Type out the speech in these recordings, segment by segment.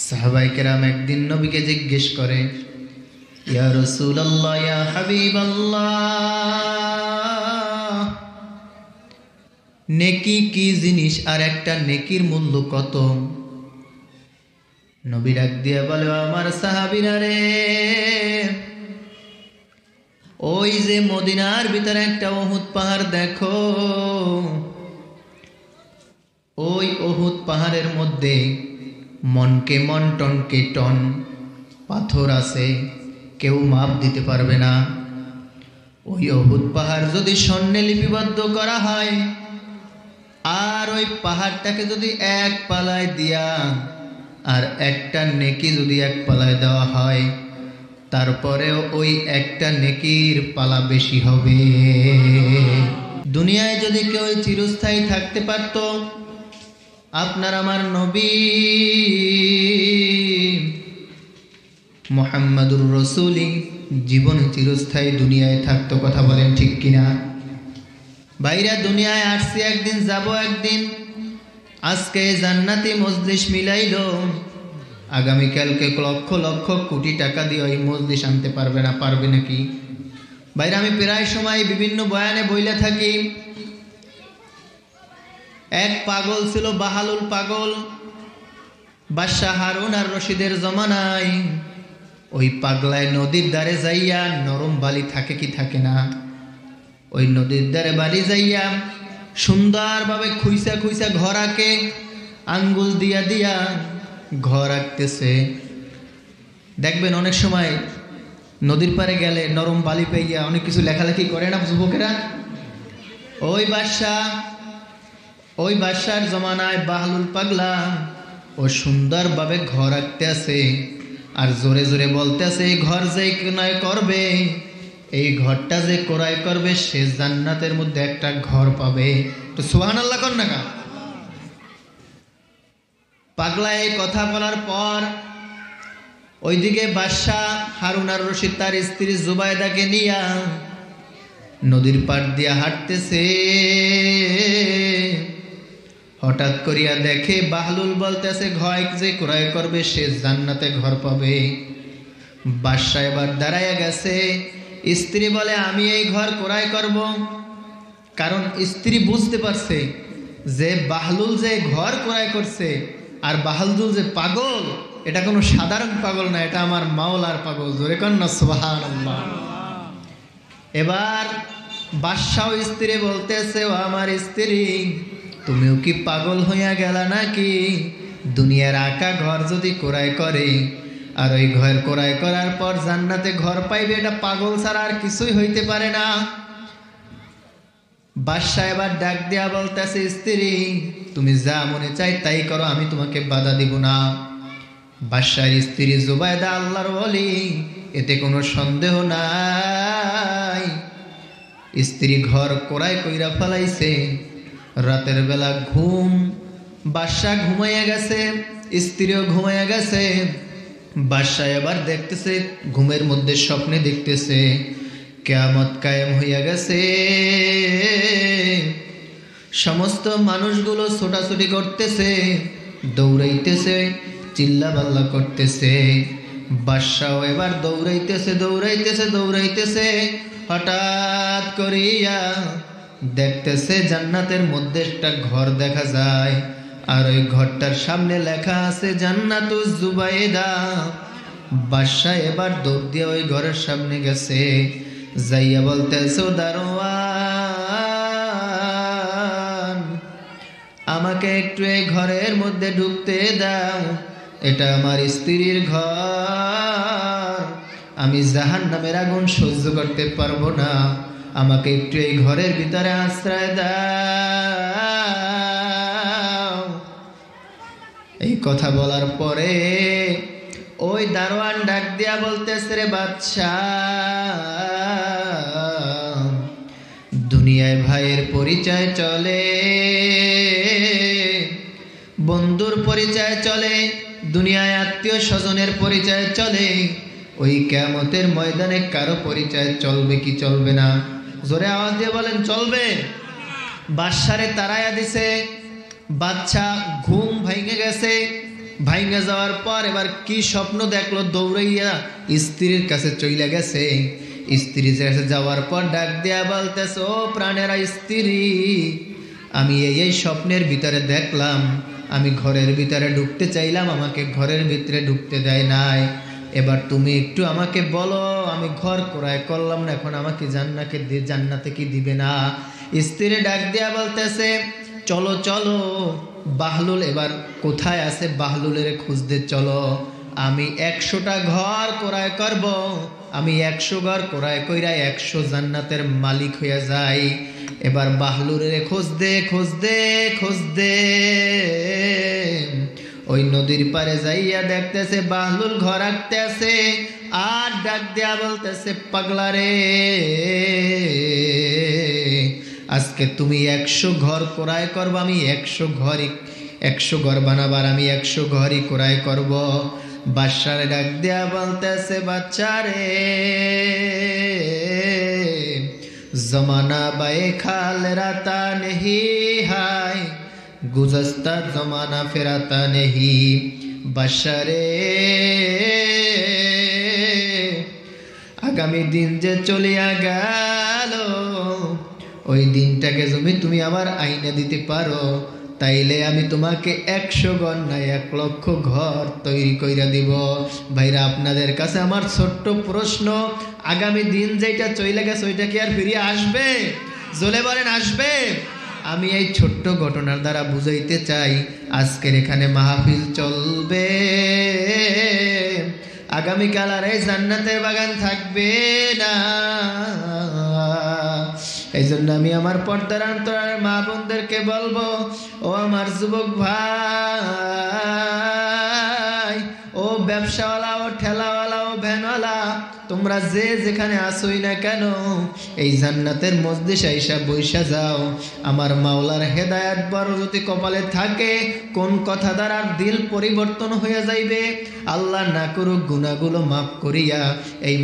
সাহাবায়ে কেরাম একদিন নবীকে জিজ্ঞেস করে, ইয়া রাসূলুল্লাহ, ইয়া হাবিবাল্লাহ, নেকি কি জিনিস আর একটা নেকির মূল্য কত? নবী ডাক দিয়ে বলে, আমার সাহাবীরা রে, ওই যে মদিনার ভিতরে একটা উহুদ পাহাড় দেখো, ওই উহুদ পাহাড়ের মধ্যে মনকে মন টনকে টন পাথর আছে, কেউ মাপ দিতে পারবে না। ওই উহুদ পাহাড় যদি স্বর্ণে লিপিবদ্ধ করা হয়, আর ওই পাহাড়টাকে যদি এক পালায় দিয়া আর একটা নেকি যদি এক পালায় দেওয়া হয়, তারপরেও ওই একটা নেকির পালা বেশি হবে। দুনিয়ায় যদি কেউ চিরস্থায়ী থাকতে পারত, আপনার আমার নবী মুহাম্মাদুর রাসূলি জীবন চিরস্থায়ী দুনিয়ায় থাকতো। কথা বলেন ঠিক কিনা? ভাইরা, দুনিয়ায় আসছি একদিন, যাব একদিন। আজকে জান্নাতি মজলিস মিলাইলো, আগামীকালকে লক্ষ লক্ষ কোটি টাকা দিয়ে ওই মজলিস আনতে পারবে না। পারবে নাকি? ভাইরা, আমি প্রায় সময় বিভিন্ন বয়ানে বইলে থাকি, এক পাগল ছিল, বাহালুল পাগল, বাদশাহ হারুন আর রশিদের জমানায়। ওই পাগলায় নদীর ধারে যাইয়া, নরম বালি থাকে কি থাকে না, ওই নদীর ধারে বালি যাইয়া সুন্দরভাবে খুইসা খুইসা ঘর আঁকে, আঙ্গুল দিয়া দিয়া ঘর আঁকতেছে। দেখবেন অনেক সময় নদীর পারে গেলে নরম বালি পাইয়া অনেক কিছু লেখালেখি করে না যুবকেরা। ওই বাদশার জমানায় বাহলুল পাগলা ও সুন্দরভাবে ঘর আঁকতে আছে, আর জোরে জোরে বলতে আছে, এই ঘর যে ক্রয় করবে, এই ঘরটা যে ক্রয় করবে, সে জান্নাতের মধ্যে একটা ঘর পাবে। তো সুবহানাল্লাহ কর না কা? পাগলা এই কথা বলার পর ওইদিকে বাদশাহ হারুন আর রশিদ তার স্ত্রী জুবাইদাকে নিয়া নদীর পাড় দিয়া হাঁটতেছে। হঠাৎ করিয়া দেখে বাহলুল বলতেছে, ঘর যে ক্রয় করবে সে জান্নাতে ঘর পাবে। বাদশাহ এবার দাঁড়াইয়া গেছে। স্ত্রী বলে, আমি এই ঘর ক্রয় করব। কারণ স্ত্রী বুঝতে পারছে যে বাহলুল যে ঘর ক্রয় করছে আর বাহলুল যে পাগল, এটা কোনো সাধারণ পাগল না, এটা আমার মাওলার পাগল। জোরে কর না সুবহানাল্লাহ। এবার বাদশাহ স্ত্রী বলতেছে, ও আমার স্ত্রী, তুমিও কি পাগল হইয়া গেলা নাকি? দুনিয়ার আঁকা ঘর যদি ক্রয় করে আর ওই ঘর ক্রয় করার পর জান্নাতে ঘর পাইবে, এটা পাগল ছাড়া আর কিছুই হইতে পারে না। বাদশাহ এবার ডাক দিয়া বলতেছে, স্ত্রী, তুমি যা মনে চাই তাই করো, আমি তোমাকে বাধা দিব না। বাদশাহর স্ত্রী জুবাইদা আল্লাহর ওলি, এতে কোনো সন্দেহ নাই। স্ত্রী ঘর ক্রয় কইরা ফেলাইছে। রাতের বেলা ঘুম, বাদশাহ ঘুমাইয়া গেছে, স্ত্রীও ঘুমাইয়া গেছে। বাদশাহ এবার দেখতেছে, ঘুমের মধ্যে স্বপ্নে দেখতেছে কিয়ামত কায়েম হইয়া গেছে। সমস্ত মানুষগুলো ছোটাছুটি করতেছে, দৌড়াইতেছে, চিল্লাপাল্লা করতেছে। বাদশাহ এবার দৌড়াইতেছে। হঠাৎ করিয়া দেখতেছে জান্নাতের মধ্যে একটা ঘর দেখা যায়, আর ওই ঘরটার সামনে লেখা আছে জান্নাতুজ জুবাইদা। বাদশাহ এবার দৌড় দিয়ে ওই ঘরের সামনে গেছে, যাইয়া বলতেছে, দারোয়ান, আমাকে একটু এই ঘরের মধ্যে ঢুকতে দাও, এটা আমার স্ত্রীর ঘর, আমি জাহান্নামের আগুন সহ্য করতে পারবো না, আমাকে একটু এই ঘরের ভিতরে আশ্রয় দাও। এই কথা বলার পরে ওই দারোয়ান ডাক দিয়া বলতেছে, রে বাদশাহ, দুনিয়ায় ভাইয়ের পরিচয় চলে, বন্ধুর পরিচয় চলে, দুনিয়ায় আত্মীয় স্বজনের পরিচয় চলে, ওই কিয়ামতের ময়দানে কারো পরিচয় চলবে কি চলবে না? জোরে আওয়াজ দিয়ে বলেন, চলবে। বাদশারে তাড়াইয়া দিছে। বাদশা ঘুম ভেঙে গেছে, ভাইঙ্গা যাওয়ার পর এবার কি স্বপ্ন দেখলো, দৌড়াইয়া স্ত্রীর কাছে চলে গেছে। স্ত্রীর কাছে যাওয়ার পর ডাক দেয়া বলতেছে, ও প্রাণেরা স্ত্রী, আমি এই স্বপ্নের ভিতরে দেখলাম, আমি ঘরের ভিতরে ঢুকতে চাইলাম, আমাকে ঘরের ভিতরে ঢুকতে দেয় নাই। এবার তুমি একটু আমাকে বলো, আমি ঘর ক্রয় করলাম না, এখন আমাকে জান্নাতে কি দিবে না? স্ত্রী ডাক দেয়া বলতেছে, চলো চলো, বাহলুল এবার কোথায় আছে, বাহলুলের খুঁজতে চলো। আমি 100টা ঘর ক্রয় করব, আমি 100 ঘর ক্রয় কইরা 100 জান্নাতের মালিক হয়ে যাই। এবার বাহলুলের খুঁজতে খুঁজতে খুঁজতে ওই নদীর পারে যাইয়া দেখতেছে বাহলুল ঘর আঁকতে আছে, আর ডাক দেয়া বলতেছে, পাগলা রে, আজকে তুমি 100 ঘর ক্রয় করবো, আমি 100 ঘর বানাবার, আমি 100 ঘরই ক্রয় করব। বাদশারে ডাক দেয়া বলতেছে, বাচ্চারে, জমানা বায়ে খাল রাতা নেহি হায়, গুজস্তা জমানা ফেরাতা নেহি। বাদশারে, আগামী দিন যে চলিয়া গেল, ওই দিনটাকে তুমি আবার আইনা দিতে পারো, তাইলে আমি তোমাকে 100 ঘর না 1 লক্ষ ঘর তৈরি কইরা দিব। ভাইরা, আপনাদের কাছে আমার ছোট্ট প্রশ্ন, আগামী দিন যেটা চলে গেছে ওইটা কি আর ফিরে আসবে? জোরে বলেন, আসবে? আমি এই ছোট্ট ঘটনার দ্বারা বুঝাইতে চাই, আজকের এখানে মাহফিল চলবে, আগামীকাল আর এই জান্নাতের বাগান থাকবে না। এই জন্য আমি আমার পর্দার অন্তরালের মা বোনদেরকে বলবো, ও আমার যুবক ভাই, ও ব্যবসাওয়ালা, ও ঠেলাওয়ালা, ও ভ্যানওয়ালা, তোমরা যে যেখানে আসোই না কেন, এই জান্নাতের মজলিসে আইসা বইসা যাও। আমার মাওলার হেদায়েত বড় যদি কপালে থাকে, কোন কথা দ্বারা দিল পরিবর্তন হয়ে যাইবে, আল্লাহ না করুক গুনাহগুলো মাফ করিয়া এই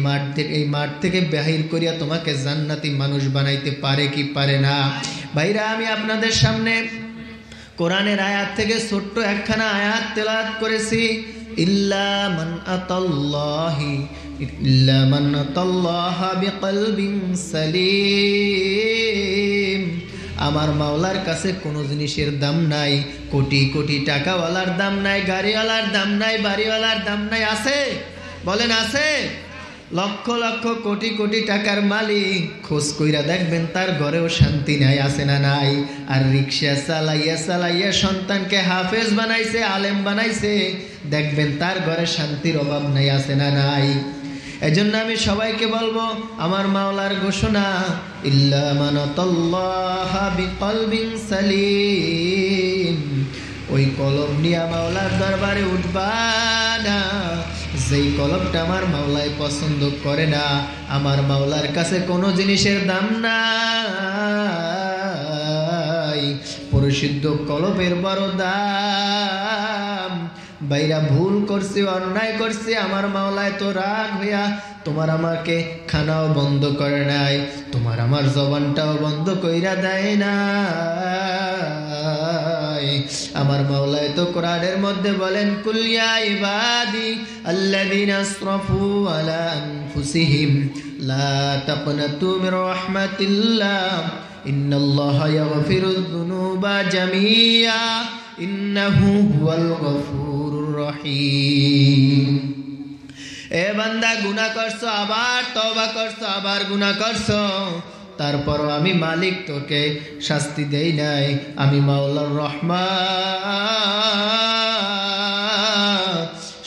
মাঠ থেকে বাহির করিয়া তোমাকে জান্নাতি মানুষ বানাইতে পারে কি পারে না? ভাইরা, আমি আপনাদের সামনে কোরআনের আয়াত থেকে ছোট্ট একখানা আয়াত তেলাওয়াত করেছি, ইল্লা মান আতাল্লাহা বিকলবিন সালিম। আমার মাওলার কাছে কোনো জিনিসের দাম নাই, কোটি কোটি টাকাওয়ালার দাম নাই, গাড়িওয়ালার দাম নাই, বাড়িওয়ালার দাম নাই। আছে? বলেন আছে? লক্ষ লক্ষ কোটি কোটি টাকার মালিক, খোঁজ কইরা দেখবেন তার ঘরেও শান্তি নাই। আছে না নাই? আর রিক্সা চালাইয়া চালাইয়া সন্তানকে হাফেজ বানাইছে, আলেম বানাইছে, দেখবেন তার ঘরে শান্তির অভাব নাই। আছে না নাই? এজন্য আমি সবাইকে বলবো, আমার মাওলার ঘোষণা, ইল্লা মান আতাল্লাহা বিকলবিন সালিম। ওই কলম নিয়া মাওলার দরবারে উঠবা না, যেই কলমটা আমার মাওলাই পছন্দ করে না। আমার মাওলার কাছে কোনো জিনিসের দাম নাই, পরিশুদ্ধ কলমের বড় দাম। বাইরা ভুল করছে, অন্যায় করছে, আমার মাওলায় তো রাগ হইয়া তোমার আমাকে খানাও বন্ধ করে নাই, তোমার আমার জবানটাও বন্ধ কইরা দেয় না। আমার মাওলায় তো কোরআনের মধ্যে বলেন, কুল ইয়া ইবাদি আল্লাযিনা আসরাফু আলা আনফুসিহিম লা তাকনাতু মির রাহমাতিল্লাহ ইন্নাল্লাহা ইয়াগফিরুয যুনুবা জামিআ ইন্নাহু হুয়াল গফুরুর রহিম। এ বান্দা, গুনাহ করছো, আবার তওবা করছো, আবার গুনাহ করছো, তারপরও আমি মালিক তোকে শাস্তি দেই নাই। আমি মাওলার রহমান,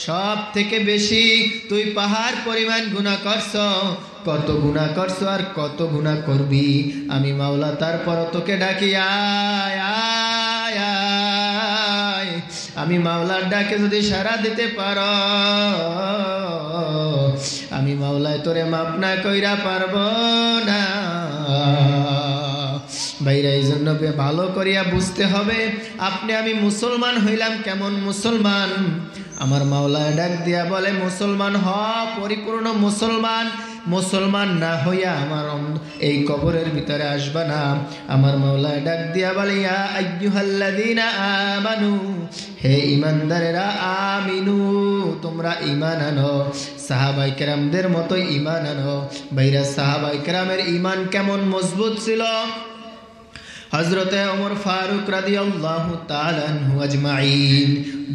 সব থেকে বেশি তুই পাহাড় পরিমাণ গুনাহ করছো। কত গুনাহ করছো আর কত গুনাহ করবি, আমি মাওলা তারপরও তোকে ডাকি, আয় আয় আয়। আমি মাওলার ডাকে যদি সাড়া দিতে পারো, আমি মাওলায় তোরে মাপ না কইরা পারবো না। ভাইরা, এই জন্য ভালো করিয়া বুঝতে হবে, আপনি আমি মুসলমান হইলাম কেমন মুসলমান। আমার মাওলায় ডাক দিয়া বলে, মুসলমান হ, পরিপূর্ণ মুসলমান। মুসলমান না হইয়া আমার এই কবরের ভিতরে আসবা না। আমার মাওলা ডাক দিয়া বলে, ইয়া আইয়ুহাল্লাযীনা আমানু, হে ঈমানদারেরা, আমিনু, তোমরা ঈমান আনো, সাহাবায়ে কেরামদের মতো ঈমান আনো। ভাইরা, সাহাবায়ে কেরামের ঈমান কেমন মজবুত ছিল। হযরতে ওমর ফারুক রাদিয়াল্লাহু তাআলা আনহু আজমাইন,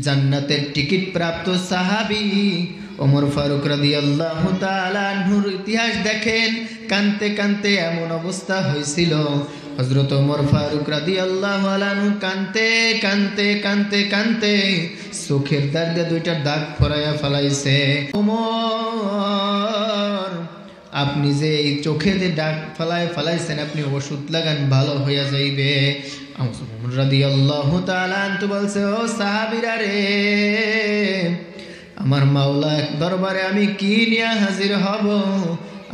জান্নাতের টিকিট প্রাপ্ত সাহাবী ওমর ফারুক রাদিয়াল্লাহু তাআলা আনহুর ইতিহাস দেখেন। কানতে কানতে এমন অবস্থা হয়েছিল, হযরত ওমর ফারুক রাদিয়াল্লাহু আনহু কানতে কানতে কানতে কানতে চোখের দাগে দুইটা দাগ ফরাইয়া ফেলাইছে। ওমর, আপনি যে এই চোখে যে দাগ ফেলাইছেন, আপনি ওষুধ লাগান, ভালো হইয়া যাইবে। ওমর রাদিয়াল্লাহু তাআলা আনহু বলছে, ও সাহাবীরা রে, আমার মাওলা দরবারে আমি কি নিয়ে হাজির হব,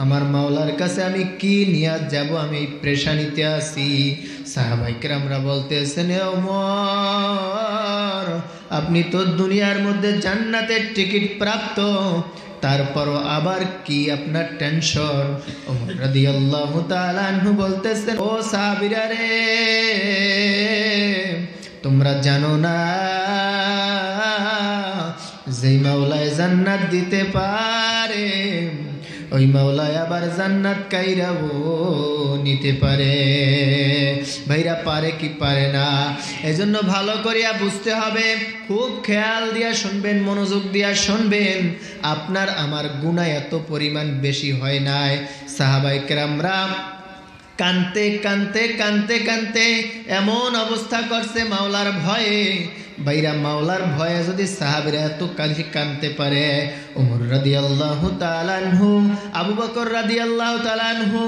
আমার মাওলার কাছে আমি কি নিয়ে যাব, আমি এই পেরেশানিতে আছি। সাহাবায়ে কেরামরা বলতেছেন, ওমর, আপনি তো দুনিয়ার মধ্যে জান্নাতের টিকিট প্রাপ্ত, তারপরও আবার কি আপনার টেনশন? ওমর রাদিয়াল্লাহু তাআলা আনহু বলতেছেন, ও সাহাবীরা রে, তোমরা জানো না যেই মাওলায় জান্নাত দিতে পারে, ওই মাওলায় আবার জান্নাত কাইরাও নিতে পারে। ভাইরা, পারে কি পারে না? এজন্য ভালো করিয়া বুঝতে হবে, খুব খেয়াল দিয়া শুনবেন, মনোযোগ দিয়া শুনবেন। আপনার আমার গুনাহ এত পরিমাণ বেশি হয় নাই। সাহাবায়ে কেরামরা কানতে কানতে কানতে কানতে এমন অবস্থা করছে মাওলার ভয়ে। ভাইরা, মাওলার ভয়ে যদি সাহাবীরা এত কাজে কানতে পারে, ওমর রাদিয়াল্লাহু তাআলা আনহু, আবু বকর রাদিয়াল্লাহু তাআলা আনহু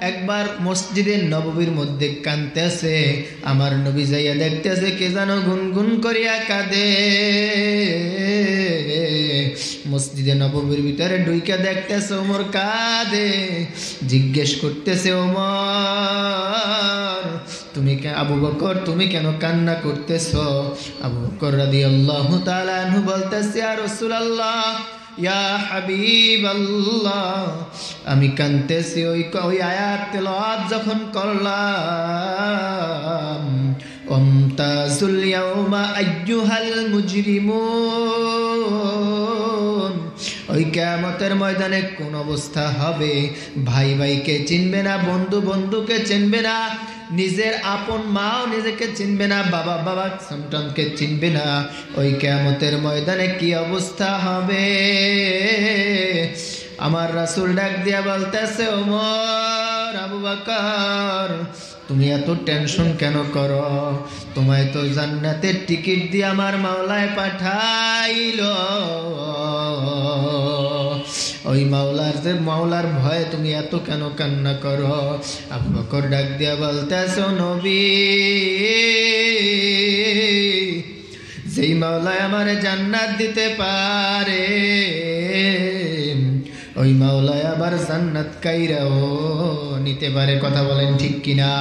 একবার মসজিদে নববীর মধ্যে কানতেছে। আমার নবী যাইয়া দেখতেছে কে যেন গুনগুন করিয়া কাঁদে। মসজিদে নববীর ভিতরে ঢুইকা দেখতেছে ওমর কাঁদে। জিজ্ঞেস করতেছে, ওমর, তুমি আবু বকর, তুমি কেন কান্না করতেছো? আবু বকর রাদিয়াল্লাহু তাআলা আনহু বলতেছে, ইয়া রাসূলুল্লাহ, ইয়া হাবিবাল্লাহ, আমি কানতেছি ওই আয়াত তেলাওয়াত যখন করলাম, আমতাজুল ইয়াউমা আইয়ুহাল মুজরিমুন, ওই কিয়ামতের ময়দানে কোন অবস্থা হবে? ভাই ভাইকে চিনবে না, বন্ধু বন্ধুকে চিনবে না, নিজের আপন মাও নিজেকে চিনবে না, বাবা বাবা সন্তানকে চিনবে না। ওই কিয়ামতের ময়দানে কি অবস্থা হবে? আমার রাসূল ডাক দিয়া বলতেছে, ওমর, আবু বকর, তুমি এত টেনশন কেন করো? তোমায় তো জান্নাতের টিকিট দিয়ে আমার মাওলায় পাঠাইলো। ওই মাওলার ভয়ে তুমি এত কেন কান্না করো? আবু বকর ডাক দিয়া বলতেছে, নবী, যেই মাওলায় আমারে জান্নাত দিতে পারে, ওই মাওলায় আবার জান্নাত কাইরাও নিতে পারে। কথা বলেন ঠিক কিনা?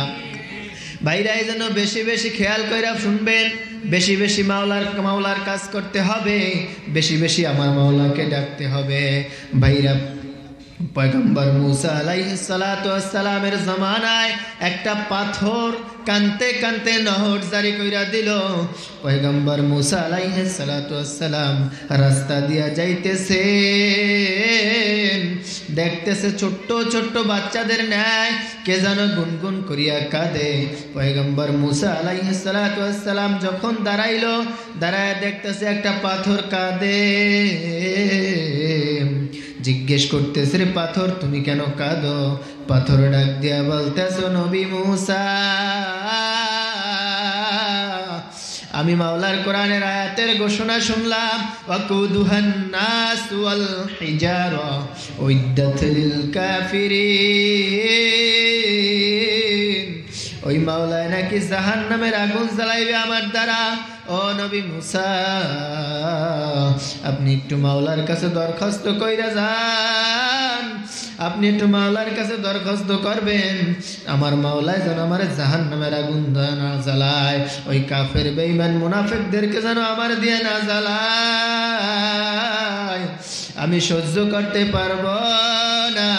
ভাইরা, এই জন্য বেশি বেশি খেয়াল কইরা শুনবেন, বেশি বেশি মাওলার কাজ করতে হবে, বেশি বেশি আমার মাওলাকে ডাকতে হবে। ভাইরা, পয়গম্বর মুসা আলাইহিস সালাতু ওয়াস সালামের জামানায় একটা পাথর কানতে কানতে নহর জারি কইরা দিল। পয়গম্বর মুসা আলাইহিস সালাতু ওয়াস সালাম রাস্তা দিয়া যাইতেছে, দেখতেছে ছোট্ট ছোট্ট বাচ্চাদের ন্যায় কে যেন গুনগুন করিয়া কাঁদে। পয়গম্বর মুসা আলাইহিস সালাতু ওয়াস সালাম যখন দাঁড়াইলো, দাঁড়ায় দেখতেছে একটা পাথর কাঁদে। জিজ্ঞেস করতেছে, রে পাথর, তুমি কেন কাঁদো? পাথর ডাক দিয়া বলতেছো, নবী মুসা, আমি মাওলার কোরআনের আয়াতের ঘোষণা শুনলাম, ওয়াকুদুহান নাস ওয়াল হিজারা উইদ্দাত লিল কাফিরিন, ওই মাওলায় নাকি জাহান্নামের আগুন জ্বালাইবে আমার দ্বারা। ও নবী মুসা, আপনি একটু মাওলার কাছে দরখাস্ত কইরা যান, আপনি একটু মাওলার কাছে দরখাস্ত করবেন, আমার মাওলায় যেন আমার জাহান্নামের আগুন না জ্বালায়, ওই কাফের বেঈমান মুনাফিকদেরকে যেন আমার দিয়ে না জ্বালায়, আমি সহ্য করতে পারবো না।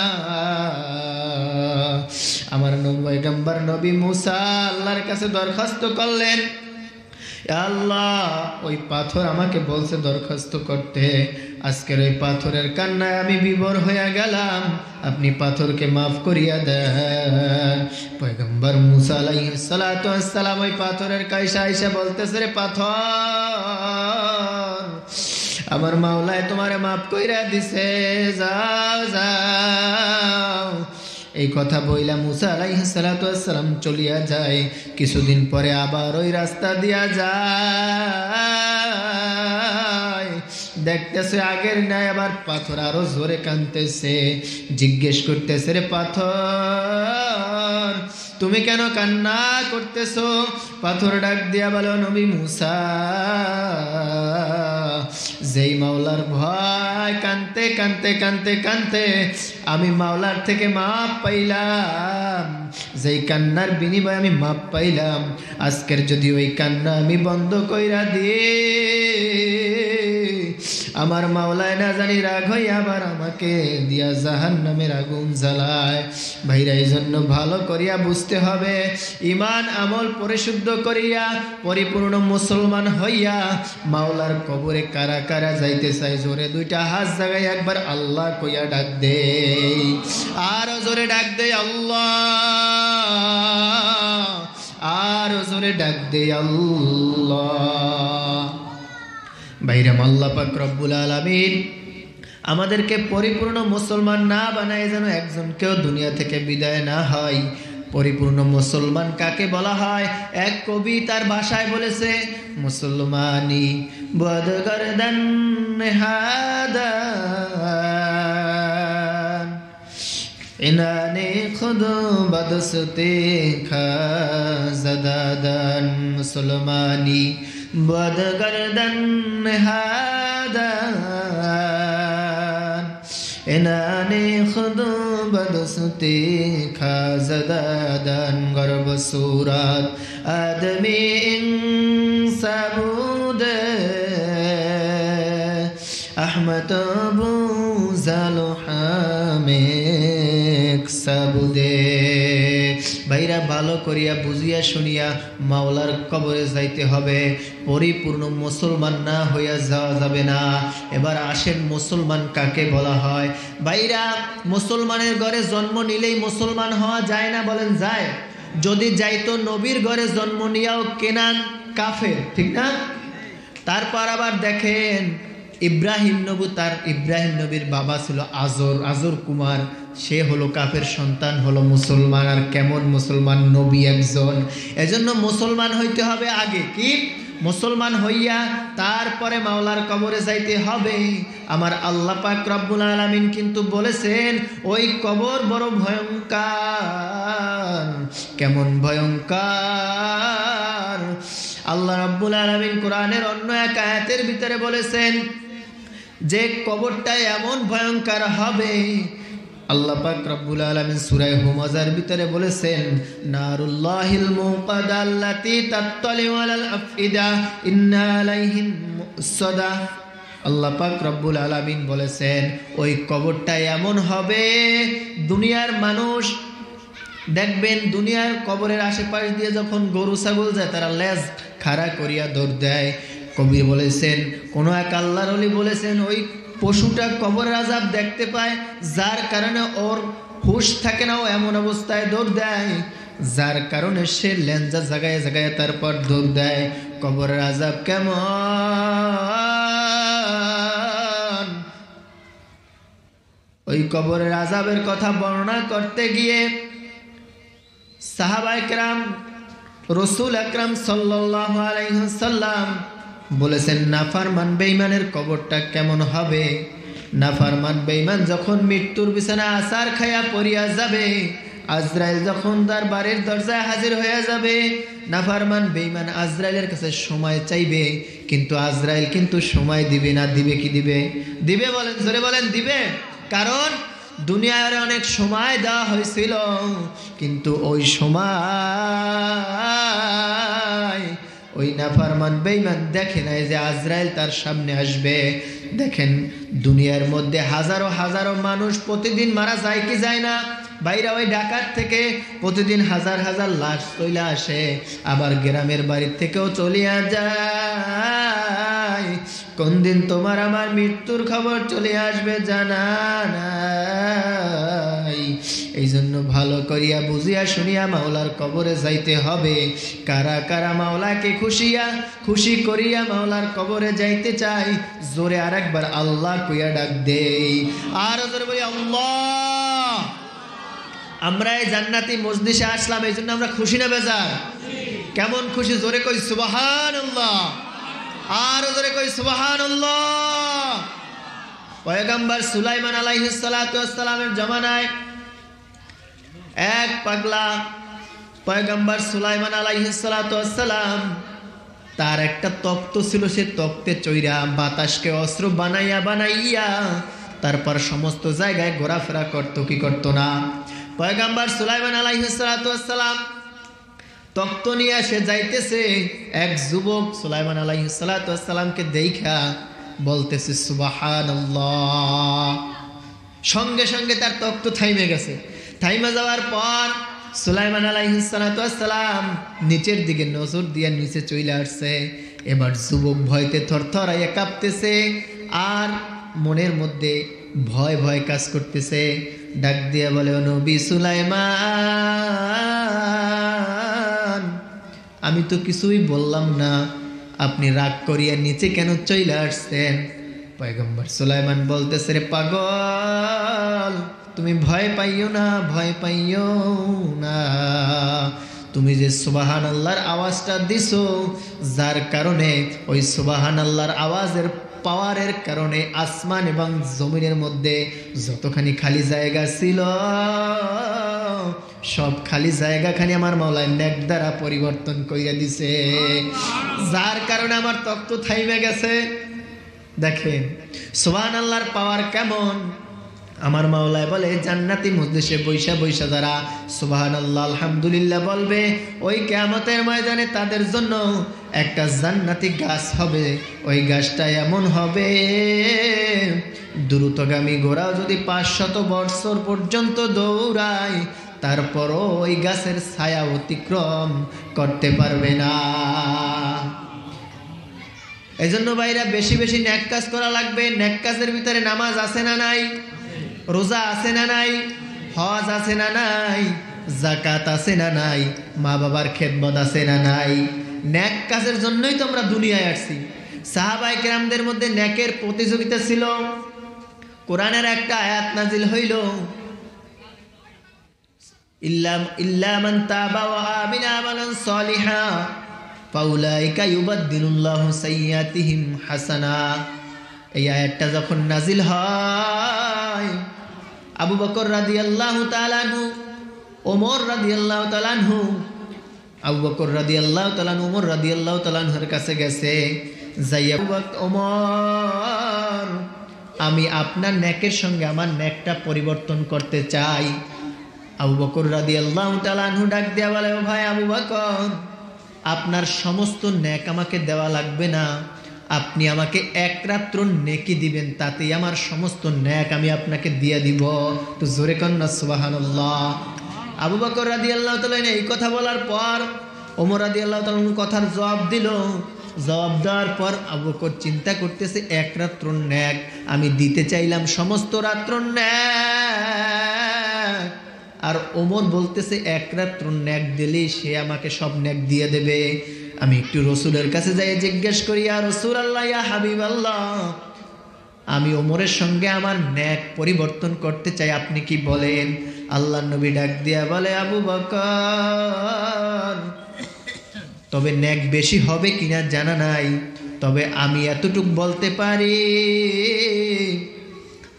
পয়গম্বর নবী মুসা আল্লাহর কাছে দরখাস্ত করলেন, আল্লাহ ওই পাথর আমাকে বলছে দরখাস্ত করতে, আজকের ওই পাথরের কান্নায় আমি বিভোর হয়ে গেলাম, আপনি পাথরকে মাফ করিয়া দেন। পয়গম্বর মুসা আলাইহিস সালাতু ওয়াস সালাম ওই পাথরের কাছে আইসা বলতেছে, রে পাথর, আমার মাওলায় তোমারে মাফ কইরা দিছে, যাও যাও। এই কথা বইলা মুসা আলাইহিস সালাতু ওয়াস সালাম চলিয়া যায়। কিছুদিন পরে আবার ওই রাস্তা দিয়া যায়, দেখতেছে আগের ন্যায় আবার পাথর আরো জোরে কাঁদতেছে। জিজ্ঞেস করতেছে, রে পাথর, তুমি কেন কান্না করতেছো? পাথর ডাক দিয়া বলো, নবী মুসা, যেই মাওলার ভয় কানতে কানতে কানতে কানতে আমি মাওলার থেকে মাপ পাইলাম, যেই কান্নার বিনিময়ে আমি মাপ পাইলাম, আজকের যদি ওই কান্না আমি বন্ধ কইরা দিই, আমার মাওলায় না জানি রাগ হই আবার আমাকে দিয়া জাহান্নামের আগুন জ্বালায়। ভাইরা, এই জন্য ভালো করিয়া বুঝতে হবে, ইমান আমল পরিশুদ্ধ করিয়া পরিপূর্ণ মুসলমান হইয়া মাওলার কবরে কারা কারা যাইতে চাই? জোরে দুইটা হাত জাগায় একবার আল্লাহ কইয়া ডাক দে, আরো জোরে ডাক দে আল্লাহ, আরো জোরে ডাক দে আল্লাহ। ভাইরাম, আল্লাহ পাক রব্বুল আলামিন আমাদেরকে পরিপূর্ণ মুসলমান না বানায় যেন একজনকেও দুনিয়া থেকে বিদায় না হয়। পরিপূর্ণ মুসলমান কাকে বলা হয়? এক কবি তার ভাষায় বলেছে, মুসলমানি বদগর্দন হাদান ইনানে খুদ বদসতে খাজাদান। মুসলমানি বদগর্দন হাদান ইনানে খুদ বদসতে খাজাদান। গর্ব সুরাত আদমি ইনসাবুদ আহমদ বুজালো হামেক সাবুদে। ভাইরা, ভালো করিয়া বুঝিয়া শুনিয়া মাওলার কবরে যাইতে হবে, পরিপূর্ণ মুসলমান না হইয়া যাওয়া যাবে না। এবার আসেন, মুসলমান কাকে বলা হয়? ভাইরা, মুসলমানের ঘরে জন্ম নিলেই মুসলমান হওয়া যায় না? বলেন যায়? যদি যাইতো নবীর ঘরে জন্ম নিয়াও কেনান কাফের, ঠিক না? তারপর আবার দেখেন ইব্রাহিম নবীর বাবা ছিল আজর কুমার, সে হলো কাফের সন্তান, হলো মুসলমান। আর কেমন মুসলমান? নবী একজন। এজন্য মুসলমান হইতে হবে আগে, কি মুসলমান হইয়া তারপরে মাওলার কবরে যাইতে হবে। আমার আল্লাহ পাক রব্বুল আলামিন কিন্তু বলেছেন ওই কবর বড় ভয়ঙ্কর। কেমন ভয়ঙ্কর? আল্লাহ রব্বুল আলামিন কোরআনের অন্য এক আয়াতের ভিতরে বলেছেন যে কবরটা এমন ভয়ঙ্কর হবে। আল্লাহ পাক রব্বুল আলামিন সূরা হুমাযার ভিতরে বলেছেন, নারুল্লাহিল মুকাদা আল্লাতী তাত্তালিউ আলাল আফইদা ইন্না আলাইহিম মুসাদা। আল্লাহ পাক রব্বুল আলামিন বলেছেন ওই কবরটা এমন হবে, দুনিয়ার মানুষ দেখবেন দুনিয়ার কবরের আশেপাশ দিয়ে যখন গরু ছাগল যায় তারা লেজ খাড়া করিয়া দৌড় দেয়। কবি বলেছেন, কোন এক আল্লাহর ওলি বলেছেন ওই পশুটা কবরের আযাব দেখতে পায়, যার কারণে ওর হুঁশ থাকে না, ও এমন অবস্থায় দৌড় দেয়, যার কারণে সে লেঞ্জা জায়গায় জায়গায় তারপর দৌড় দেয়। কবরের আযাব কেমন? ওই কবরের আযাবের কথা বর্ণনা করতে গিয়ে সাহাবায়ে কেরাম রাসূল আকরাম সাল্লাল্লাহু আলাইহি ওয়াসাল্লাম বলেছেন, নাফরমান বেঈমানের কবরটা কেমন হবে? নাফরমান বেঈমান যখন মৃত্যুর বিছানায় আছাড় খায়া পড়িয়া যাবে, আজরাইল যখন তার বাড়ির দরজায় হাজির হয়ে যাবে, নাফরমান বেঈমান আজরাইলের কাছে সময় চাইবে, কিন্তু আজরাইল কিন্তু সময় দিবে না। দিবে কি দিবে? দিবে, বলেন জোরে বলেন, দিবে। কারণ দুনিয়ার অনেক সময় দেওয়া হয়েছিল, কিন্তু ওই সময় ওই নাফরমান বেঈমান দেখে নাই যে আজরাইল তার সামনে আসবে। দেখেন দুনিয়ার মধ্যে হাজারো হাজারো মানুষ প্রতিদিন মারা যায় কি যায় না? বাইরে ওই ডাকাত থেকে প্রতিদিন হাজার হাজার লাশ চলে আসে, আবার গ্রামের বাড়ির থেকেও চলিয়া যায়। কোন দিন তোমার আমার মৃত্যুর খবর চলে আসবে জানা নাই। এই জন্য ভালো করিয়া বুঝিয়া শুনিয়া মাওলার কবরে যাইতে হবে। কারা কারা মাওলাকে খুশি করিয়া মাওলার কবরে যাইতে চাই, জোরে আরেকবার আল্লাহ কইয়া ডাক দেই, আর জোরে বলি আল্লাহ। আমরা এই জান্নাতি মজলিসে আসলাম, এই জন্য আমরা খুশি না বেজার? কেমন খুশি? জোরে কই সুবহানাল্লাহ, আর জোরে কই সুবহানাল্লাহ। পয়গম্বর সুলাইমান আলাইহিস সালাতু ওয়াস সালামের জামানায় এক পাগলা পয়গম্বর সুলাইমান আলাইহিস সালাতু ওয়াস সালাম, তার একটা তক্ত ছিল, সে তক্তে চইরা বাতাসকে অস্ত্র বানাইয়া তারপর সমস্ত জায়গায় ঘোরাফেরা করতো, কি করতো না? পয়গম্বর সুলাইমান আলাইহিস সালাতু ওয়াস সালাম তক্ত নিয়ে সে যাইতেছে, এক যুবক সুলাইমান আলাইহিস সালাতু ওয়াস সালামকে দেখা বলতেছে সুবহানাল্লাহ। সঙ্গে সঙ্গে তার তক্ত থাইমে গেছে। থাইমে যাওয়ার পর সুলাইমান আলাইহিস সালাতু ওয়াস সালাম নিচের দিকে নজর দিয়ে নিচে চলে আসছে। এবার যুবক ভয়তে থরথরাইয়া কাঁপতেছে, আর মনের মধ্যে ভয় ভয় কাজ করতেছে। ডাক দিয়া বলে, ও নবী সুলাইমান, আমি তো কিছুই বললাম না, আপনি রাগ করিয়া নিচে কেন চলে আসছেন? পয়গম্বর সুলাইমান বলতেছে, রে পাগল, তুমি ভয় পাইও না, ভয় পাইও না। তুমি যে সুবহানাল্লাহর আওয়াজটা দিছো, যার কারণে ওই সুবহানাল্লাহর আওয়াজের পাওয়ারের কারণে আসমান এবং জমিনের মধ্যে যতখানি খালি জায়গা ছিল, সব খালি জায়গাখানি আমার মাওলা নেক দ্বারা পরিবর্তন কইরা দিছে, যার কারণে আমার তক্ত থাইমে গেছে। দেখেন সুবহানাল্লাহর পাওয়ার কেমন। আমার মাওলায় বলে, জান্নাতি মজলিসে বৈশা বৈশা যারা সুবহানাল্লাহ আলহামদুলিল্লাহ বলবে, ওই কিয়ামতের ময়দানে তাদের জন্য একটা জান্নাতি গাছ হবে। ওই গাছটা এমন হবে, দ্রুতগামী ঘোড়াও যদি 500 বছর পর্যন্ত দৌড়ায়, তারপরও ওই গাছের ছায়া অতিক্রম করতে পারবে না। এই জন্য ভাইরা বেশি বেশি নেক কাজ করা লাগবে। নেক কাজের ভিতরে নামাজ আছে না নাই? রোজা আছে না নাই? হজ আছে না নাই? যাকাত আছে না নাই? মা বাবার খেদমত আছে না নাই? নেক কাজের জন্যই তো আমরা দুনিয়ায় আসছি। সাহাবায়ে কেরামদের মধ্যে নেকের প্রতিযোগিতা ছিল। কোরআনের একটা আয়াত নাজিল হইল, ইল্লা মান তাবা ওয়া আমিনা আমালান সালিহা ফাউলাইকা ইউবাদদিলুল্লাহু সাইয়্যাতিহিম হাসানা। এই আয়াতটা যখন নাজিল হয়, আবু বকর রাদিয়াল্লাহু তাআলা আনহু, ওমর রাদিয়াল্লাহু তাআলা আনহু, আবু বকর রাদিয়াল্লাহু তাআলা আনহু ওমর রাদিয়াল্লাহু তাআলা আনহুর কাছে গেছে, যাইয়া ওমর, আমি আপনার নেকের সঙ্গে আমার নেকটা পরিবর্তন করতে চাই। আবু বকর রাদিয়াল্লাহু তাআলা আনহু ডাক দিয়া বলে, ও ভাই আবু বকর, আপনার সমস্ত নেক আমাকে দেওয়া লাগবে না, আপনি আমাকে এক রাত্র নেকি দিবেন, তাতেই আমার সমস্ত নেক আমি আপনাকে দিয়ে দিব। তো জোরে কন্না সুবহানাল্লাহ। আবু বকর রাদিয়াল্লাহু তাআলা এই কথা বলার পর ওমর রাদিয়াল্লাহু তাআলা কথার জবাব দিল। জবাব দেওয়ার পর আবু বকর চিন্তা করতেছে, এক রাত্র নেক আমি দিতে চাইলাম সমস্ত রাত্র নেক, আর ওমর বলতেছে এক রাত্র নেক দিলেই সে আমাকে সব নেক দিয়ে দেবে। আমি একটু রসুলের কাছে যাই জিজ্ঞেস করি, ইয়া রাসূলুল্লাহ, ইয়া হাবিবাল্লাহ, আমি ওমরের সঙ্গে আমার নেক পরিবর্তন করতে চাই, আপনি কি বলেন? আল্লাহর নবী ডাক দিয়া বলে, আবু বকর, তবে নেক বেশি হবে কিনা জানা নাই, তবে আমি এতটুক বলতে পারি,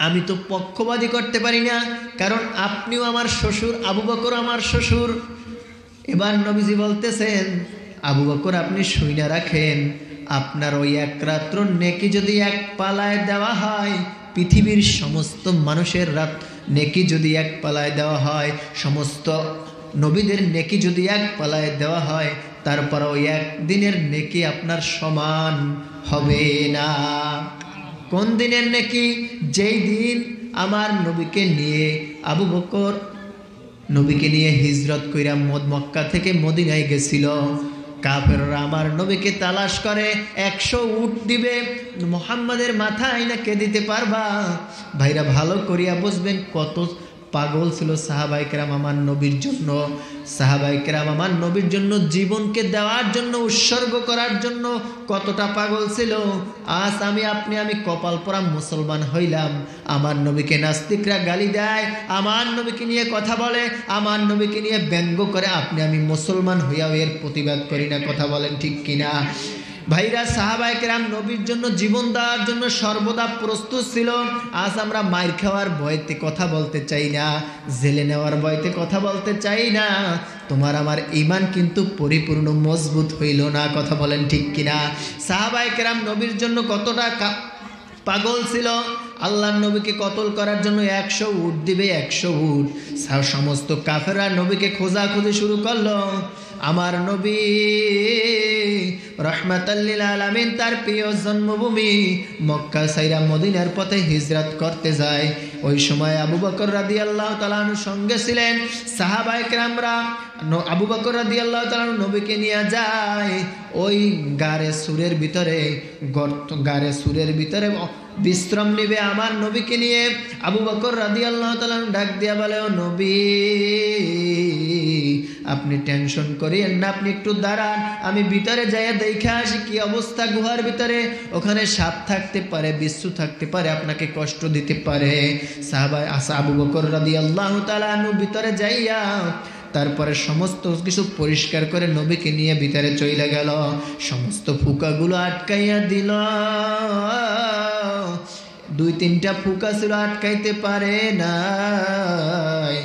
আমি তো পক্ষপাতী করতে পারি না, কারণ আপনিও আমার শ্বশুর, আবু বকর আমার শ্বশুর। এবার নবীজি বলতেছেন, আবু বকর আপনি শুইনা রাখেন, আপনার ওই এক রাত্র নেকি যদি এক পালায় দেওয়া হয়, পৃথিবীর সমস্ত মানুষের রাত নেকি যদি এক পালায় দেওয়া হয়, সমস্ত নবীদের নেকি যদি এক পালায় দেওয়া হয়, তারপর ওই একদিনের নেকি আপনার সমান হবে না। কোন দিনের নেকি? যেই দিন আমার নবীকে নিয়ে আবু বকর নবীকে নিয়ে হিজরত কইরা মক্কা থেকে মদিনায় গেছিল। কাফেররা আমার নবীকে তালাশ করে, 100 উট দিবে, মুহাম্মাদের মাথায় না কে দিতে পারবা? ভাইরা ভালো করিয়া বুঝবেন কত পাগল ছিল সাহাবায়ে কেরাম আমার নবীর জন্য। সাহাবায়ে কেরাম আমার নবীর জন্য জীবনকে দেওয়ার জন্য, উৎসর্গ করার জন্য কতটা পাগল ছিল। আজ আমি কপাল পরা মুসলমান হইলাম, আমার নবীকে নাস্তিকরা গালি দেয়, আমার নবীকে নিয়ে কথা বলে, আমার নবীকে নিয়ে ব্যঙ্গ করে, আমি মুসলমান হইয়াও এর প্রতিবাদ করি না। কথা বলেন ঠিক কিনা? ভাইরা সাহাবায়ে কেরাম নবীর জন্য জীবন দেওয়ার জন্য সর্বদা প্রস্তুত ছিল। আজ আমরা মাইর খাওয়ার ভয়তে কথা বলতে চাই না, জেলে নেওয়ার ভয়তে কথা বলতে চাই না। তোমার আমার ঈমান কিন্তু পরিপূর্ণ মজবুত হইল না। কথা বলেন ঠিক কিনা? সাহাবায়ে কেরাম নবীর জন্য কতটা পাগল ছিল। আল্লাহর নবীকে কতল করার জন্য 100 উট দিবে, 100 উট। সমস্ত কাফেররা নবীকে খোঁজাখুঁজি শুরু করলো। আমার নবী রাহমাতাল লিল আলামিন তার প্রিয় জন্মভূমি মক্কা ছাইরা মদিনার পথে হিজরত করতে যায়। ওই সময় আবু বকর রাদিয়াল্লাহু তাআলা আনহু সঙ্গে ছিলেন। সাহাবায়ে কেরামরা আবু বকর রাদিয়াল্লাহু তাআলা নবীকে নিয়ে যায় ওই গারে সুরের ভিতরে, গারে সুরের ভিতরে বিশ্রাম নেবে আমার নবীকে নিয়ে। আবু বকর রাদিয়াল্লাহু তাআলা ডাক দিয়া বলে, ও নবী, আপনি টেনশন করিয়েন না, আপনি একটু দাঁড়ান, আমি ভিতরে যাইয়া দেখে আসি কি অবস্থা গুহার ভিতরে। ওখানে সাপ থাকতে পারে, বিচ্ছু থাকতে পারে, আপনাকে কষ্ট দিতে পারে। সাহাবা আবু বকর রাদিয়াল্লাহু তাআলা আনহু ভিতরে যাইয়া তারপরে সমস্ত কিছু পরিষ্কার করে নবীকে নিয়ে ভিতরে চলে গেল। সমস্ত ফুকাগুলো আটকাইয়া দিল। 2-3টা ফুকা ছিল, আটকাইতে পারে নাই।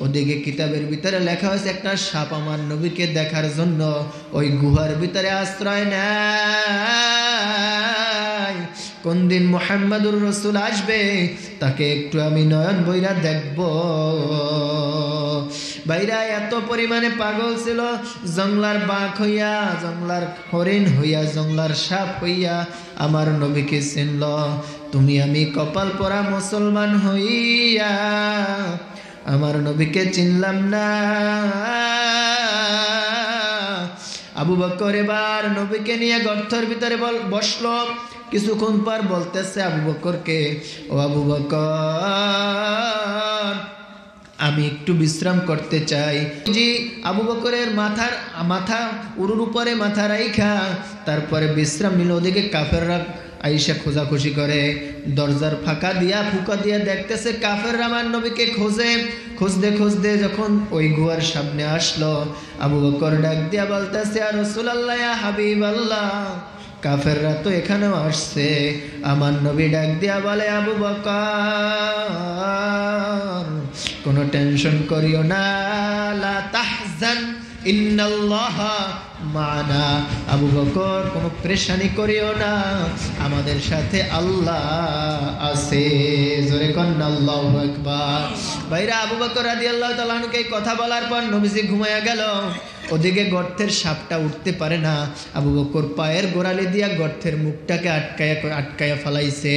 ওদিকে কিতাবের ভিতরে লেখা হয়েছে একটা সাপ আমার নবীকে দেখার জন্য ওই গুহার ভিতরে আশ্রয় নেয়। কোন দিন মুহাম্মাদুর রাসূল আসবে তাকে একটু আমি নয়ন বইরা দেখব। ভাইরা এত পরিমাণে পাগল ছিল, জংলার বাঘ হইয়া, জংলার হরিণ হইয়া, জংলার সাপ হইয়া আমার নবীকে চিনল। তুমি আমি কপাল পরা মুসলমান হইয়া আমার নবীকে চিনলাম না। আবু বকর এবার নবীকে নিয়ে গর্তের ভিতরে বসলো। কিছুক্ষণ পর বলতেছে আবু বকরকে, ও আবু বকর, আমি একটু বিশ্রাম করতে চাই। জি। আবু বকরের মাথা উরুর উপরে মাথা রাইখা তারপরে বিশ্রাম নিল। ওদিকে কাফেররা আইসা খোঁজাখুঁজি করে, দরজার ফাঁকা দিয়া ফুকা দিয়া দেখতেছে কাফেররা আমার নবীকে খুঁজতে খুঁজতে যখন ওই গুহার সামনে আসলো, আবু বকর ডাক দিয়া বলতেছে, ইয়া রাসূলুল্লাহ, ইয়া হাবিবাল্লাহ, কাফেররা তো এখানেও আসছে। আমার নবী ডাক দিয়া বলে, আবু বকর, কোনো টেনশন করিও না, লা তাহজান ইন্নাল্লাহা মা'না। আবু বকর, কোনো পেরেশানি করিও না, আমাদের সাথে আল্লাহ আছে। জোরে কন্না আল্লাহু আকবার। ভাইরা আবু বকর রাদিয়াল্লাহু তাআলা আনহুকে কথা বলার পর নবীজি ঘুমায়া গেল। ওদিকে গর্তের সাপটা উঠতে পারে না। আবু বকর পায়ের গোড়ালি দিয়া গর্তের মুখটাকে আটকায়া ফেলাইছে।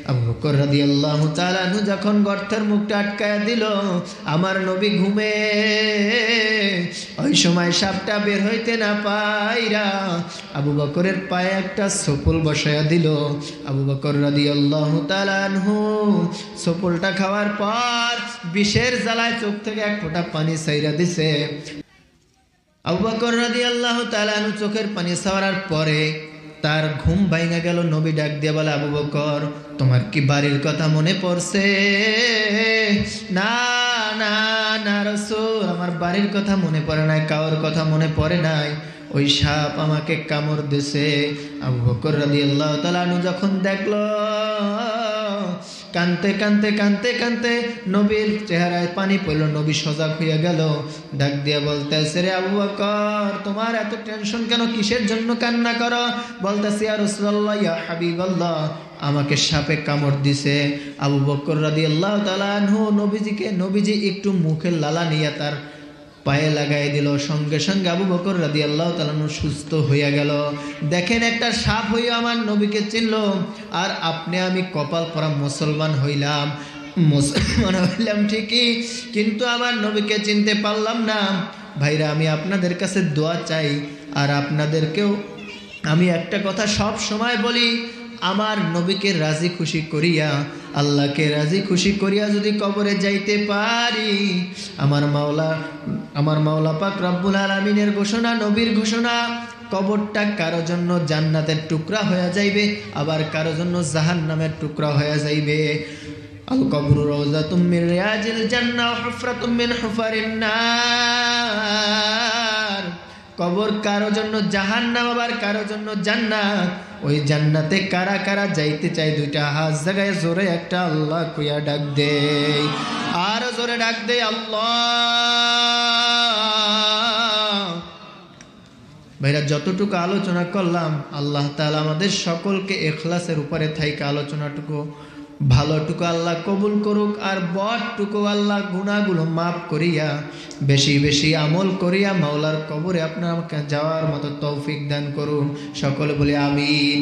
আবু বকর রাদিয়াল্লাহু তাআলা আনহু যখন গর্তের মুখটা আটকায়া দিল, আমার নবী ঘুমে, ওই সময় সাপটা বের হইতে না পাইরা আবু বকরের পায়ে একটা সপল বসায়া দিল। আবু বকর রাদিয়াল্লাহু তাআলা আনহু সপলটা খাওয়ার পর বিষের জ্বালায় চোখ থেকে এক ফোঁটা পানি ছাইরা দিছে। আবু বকর রাদিয়াল্লাহু তাআলা আনহু চোখের পানি ছাড়ার পরে তার ঘুম ভাঙা গেল। নবী ডাক দিয়ে বলে, আবু বকর, তোমার কি বাড়ির কথা মনে পড়ছে? না না না রাসূল, আমার বাড়ির কথা মনে পড়ে নাই, কাউর কথা মনে পড়ে নাই, ওই সাপ আমাকে কামড় দিছে। আবু বকর রাদিয়াল্লাহু তাআলা আনহু যখন দেখলো, কানতে কানতে কানতে কানতে নবীর চেহারায় পানি পড়ল। নবী সজাগ হইয়া গেল, ডাক দিয়া বলতেছে, রে আবু বকর, তোমার এত টেনশন কেন? কিসের জন্য কান্না করো? বলতেছে, ইয়া রাসূলুল্লাহ, ইয়া হাবিবাল্লাহ, আমাকে সাপে কামড় দিছে। আবু বকর রাদিয়াল্লাহু তাআলা আনহু নবীজি একটু মুখের লালা নিয়ে তার পায়ে লাগাই দিল। সঙ্গে সঙ্গে আবু বকর রাদিয়াল্লাহু তাআলা সুস্থ হইয়া গেল। দেখেন, একটা সাপ হইয়া আমার নবীকে চিনল, আর আমি কপাল পরা মুসলমান হইলাম। মুসলমান হইলাম ঠিকই, কিন্তু আমার নবীকে চিনতে পারলাম না। ভাইরা, আমি আপনাদের কাছে দোয়া চাই, আর আপনাদেরকেও আমি একটা কথা সব সময় বলি, আমার নবীকে রাজি খুশি করিয়া, আল্লাহকে রাজি খুশি করিয়া যদি কবরে যাইতে পারি, আমার মাওলা পাক রব্বুল আলামিনের ঘোষণা, নবীর ঘোষণা, কবরটা কারো জন্য জান্নাতের টুকরা হয়ে যাইবে, আবার কারো জন্য জাহান্নামের টুকরা হয়ে যাইবে। আল কবরু রাউযাতুম মিন রিয়াজিল জান্নাহ ওয়া হুফরাতুম মিন হুফারিন নার। কবর কারো জন্য জাহান্নাম, আবার কারো জন্য জান্নাত। ওই জান্নাতে কারা কারা যাইতে চাই, দুইটা হাত জায়গায় জোরে একটা আল্লাহ কইয়া ডাক দেই, আর জোরে ডাক দেই আল্লাহ। ভাইরা, যতটুকু আলোচনা করলাম, আল্লাহ তাআলা আমাদের সকলকে ইখলাসের উপরে থাইকা আলোচনাটুকু ভালোটুকু আল্লাহ কবুল করুক, আর বড়টুকু আল্লাহ গুনাহগুলো মাফ করিয়া বেশি বেশি আমল করিয়া মাওলার কবরে আপনার আমাকে যাওয়ার মতো তৌফিক দান করুন। সকলে বলে আমিন।